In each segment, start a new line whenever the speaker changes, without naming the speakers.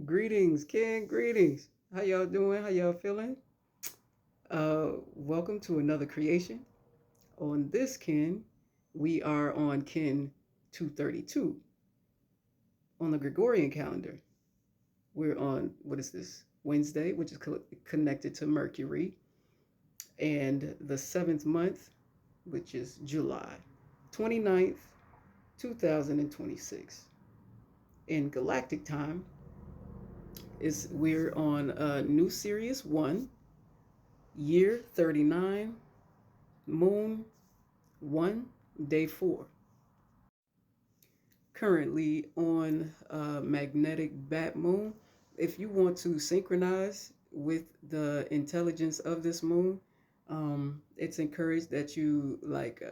Greetings, Ken. Greetings. How y'all doing? How y'all feeling? Welcome to another creation. On this Ken, we are on Ken 232 on the Gregorian calendar. We're on, what is this? Wednesday, which is connected to Mercury, and the seventh month, which is July 29th, 2026. In galactic time, is we're on New Sirius 1, year 39, moon 1, day 4. Currently on magnetic bat moon. If you want to synchronize with the intelligence of this moon, it's encouraged that you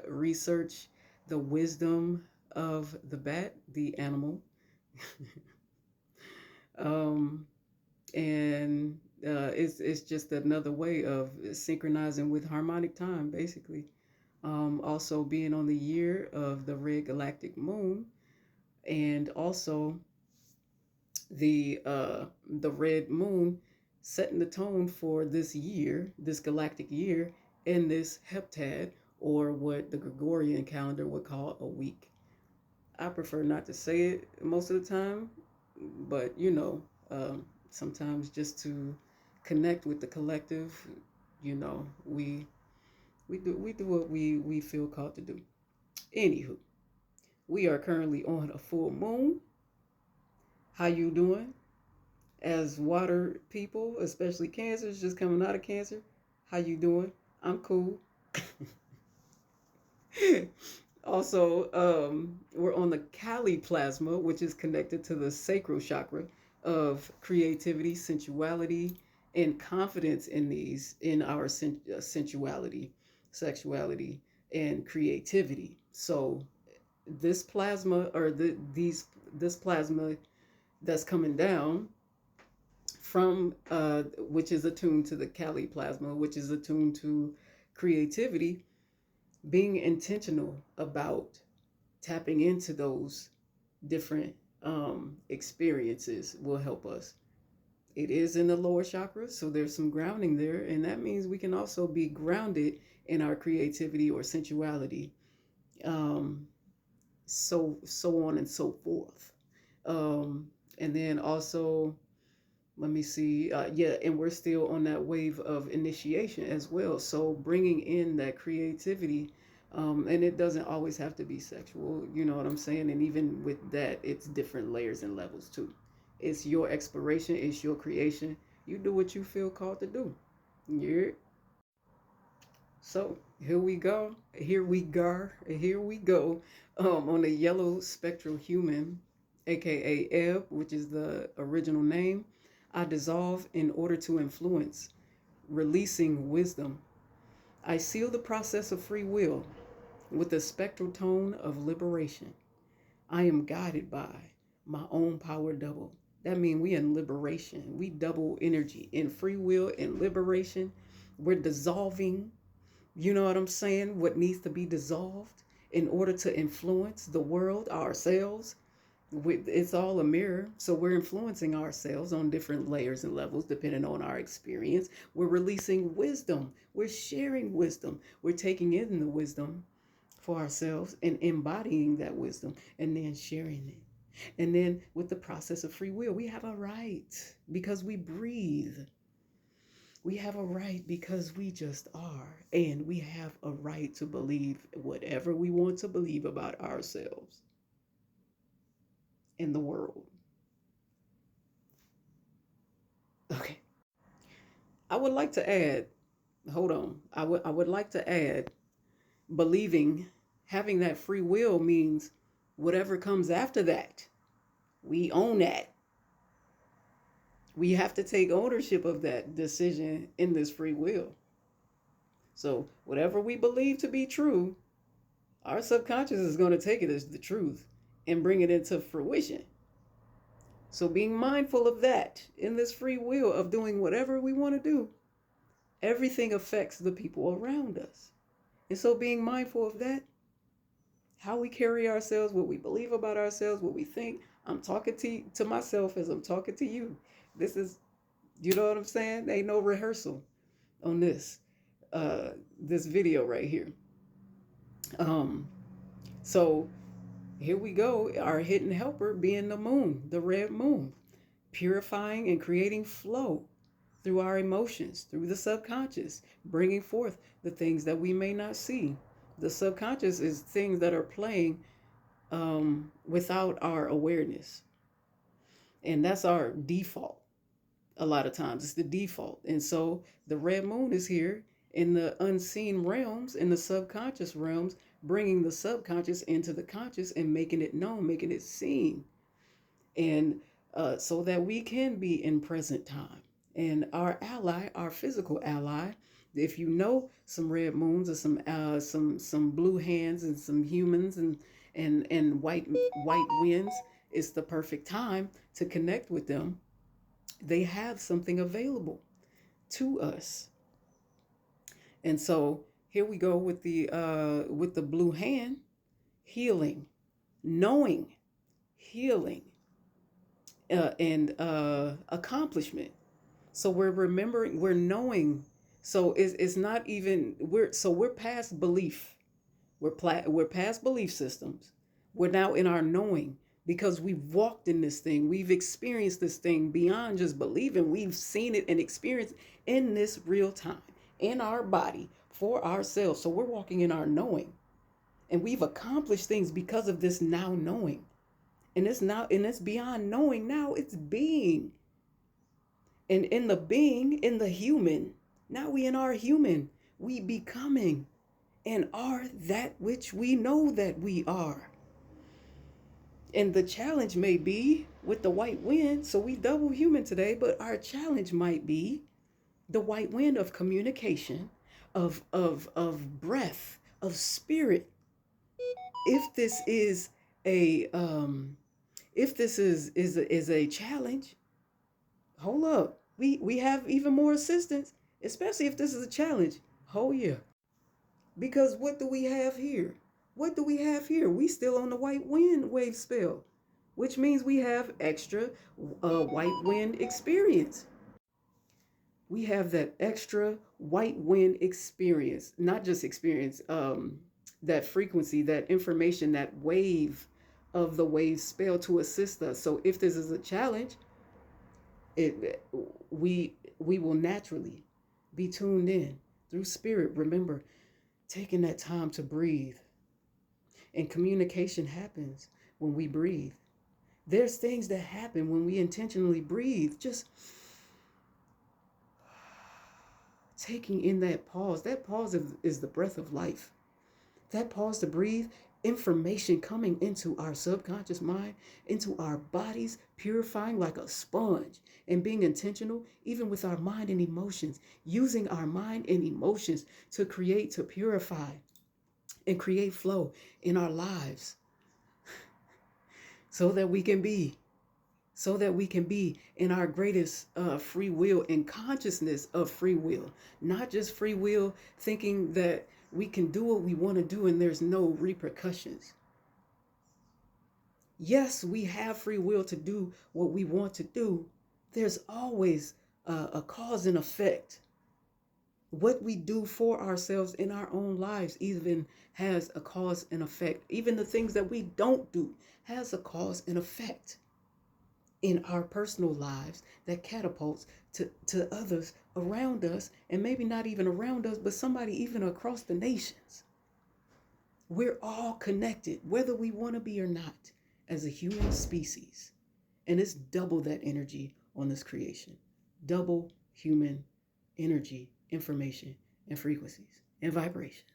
research the wisdom of the bat, the animal. um, and it's just another way of synchronizing with harmonic time, basically. Also being on the year of the red galactic moon, and also the red moon setting the tone for this year, this galactic year, in this heptad, or what the Gregorian calendar would call a week. I prefer not to say it most of the time, but sometimes just to connect with the collective, we do what we feel called to do. Anywho, we are currently on a full moon. How you doing? As water people, especially cancers just coming out of cancer, how you doing? I'm cool. Also, we're on the Kali plasma, which is connected to the sacral chakra of creativity, sensuality, and confidence in our sensuality, sexuality, and creativity. So this plasma, or this plasma that's coming down from which is attuned to the Kali plasma, which is attuned to creativity, being intentional about tapping into those different experiences will help us. It is in the lower chakras, so there's some grounding there, and that means we can also be grounded in our creativity or sensuality, um, so on and so forth. And then also, let me see, yeah, and we're still on that wave of initiation as well. So bringing in that creativity, and it doesn't always have to be sexual, you know what I'm saying? And even with that, it's different layers and levels too. It's your exploration, it's your creation. You do what you feel called to do. Yeah. So here we go. Here we go. On the Yellow Spectral Human, aka Ebb, which is the original name, I dissolve in order to influence, releasing wisdom. I seal the process of free will with a spectral tone of liberation. I am guided by my own power double. That means we in liberation. We double energy in free will and liberation. We're dissolving, you know what I'm saying? What needs to be dissolved in order to influence the world, ourselves. It's all a mirror. So we're influencing ourselves on different layers and levels depending on our experience. We're releasing wisdom. We're sharing wisdom. We're taking in the wisdom for ourselves and embodying that wisdom and then sharing it. And then with the process of free will, we have a right because we breathe. We have a right because we just are. And we have a right to believe whatever we want to believe about ourselves and the world. Okay. I would like to add, hold on. I would like to add, believing, having that free will means whatever comes after that, we own that. We have to take ownership of that decision in this free will. So whatever we believe to be true, our subconscious is going to take it as the truth and bring it into fruition. So being mindful of that in this free will of doing whatever we want to do, everything affects the people around us. And so being mindful of that, how we carry ourselves, what we believe about ourselves, what we think, I'm talking to myself as I'm talking to you. This is, you know what I'm saying? Ain't no rehearsal on this video right here. Um, so here we go. Our hidden helper being the moon, the red moon, purifying and creating flow through our emotions, through the subconscious, bringing forth the things that we may not see. The subconscious is things that are playing without our awareness. And that's our default. A lot of times it's the default. And so the red moon is here in the unseen realms, in the subconscious realms, bringing the subconscious into the conscious and making it known, making it seen. And so that we can be in present time. And our ally, our physical ally, if you know some red moons or some blue hands and some humans and white winds, it's the perfect time to connect with them. They have something available to us. And so here we go with the blue hand, healing, knowing, healing, and accomplishment. So we're remembering, we're knowing. So it's not even we're past belief. We're past belief systems. We're now in our knowing because we've walked in this thing. We've experienced this thing beyond just believing. We've seen it and experienced in this real time in our body for ourselves. So we're walking in our knowing. And we've accomplished things because of this now knowing. And it's beyond knowing now, it's being. And in the being, in the human, now we in our human, we becoming and are that which we know that we are. And the challenge may be with the white wind, so we double human today, but our challenge might be the white wind of communication, of breath, of spirit. If this is a if this is a challenge, hold up. We have even more assistance, especially if this is a challenge. Oh yeah. Because what do we have here? What do we have here? We still on the white wind wave spell, which means we have extra white wind experience. We have that extra white wind experience, not just experience, that frequency, that information, that wave of the wave spell to assist us. So if this is a challenge, it we will naturally be tuned in through spirit. Remember, taking that time to breathe. And communication happens when we breathe. There's things that happen when we intentionally breathe. Just taking in that pause. That pause is the breath of life. That pause to breathe, information coming into our subconscious mind, into our bodies, purifying like a sponge, and being intentional, even with our mind and emotions, using our mind and emotions to create, to purify, and create flow in our lives so that we can be in our greatest free will and consciousness of free will, not just free will thinking that we can do what we want to do and there's no repercussions. Yes, we have free will to do what we want to do. There's always a cause and effect. What we do for ourselves in our own lives even has a cause and effect. Even the things that we don't do has a cause and effect in our personal lives that catapults to others around us, and maybe not even around us, but somebody even across the nations. We're all connected, whether we want to be or not, as a human species. And it's double that energy on this creation. Double human energy, information, and frequencies, and vibrations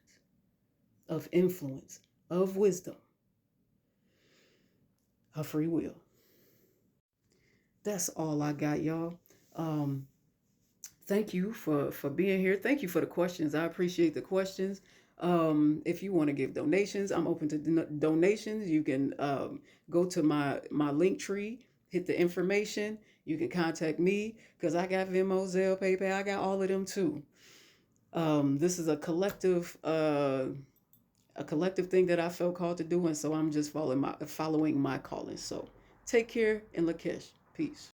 of influence, of wisdom, of free will. That's all I got, y'all. Um, Thank you for being here. Thank you for the questions. I appreciate the questions. If you want to give donations, I'm open to donations. You can go to my link tree, hit the information. You can contact me because I got Venmo, Zelle, PayPal. I got all of them too. This is a collective thing that I felt called to do, and so I'm just following my calling. So Take care, and Lakesh. Peace.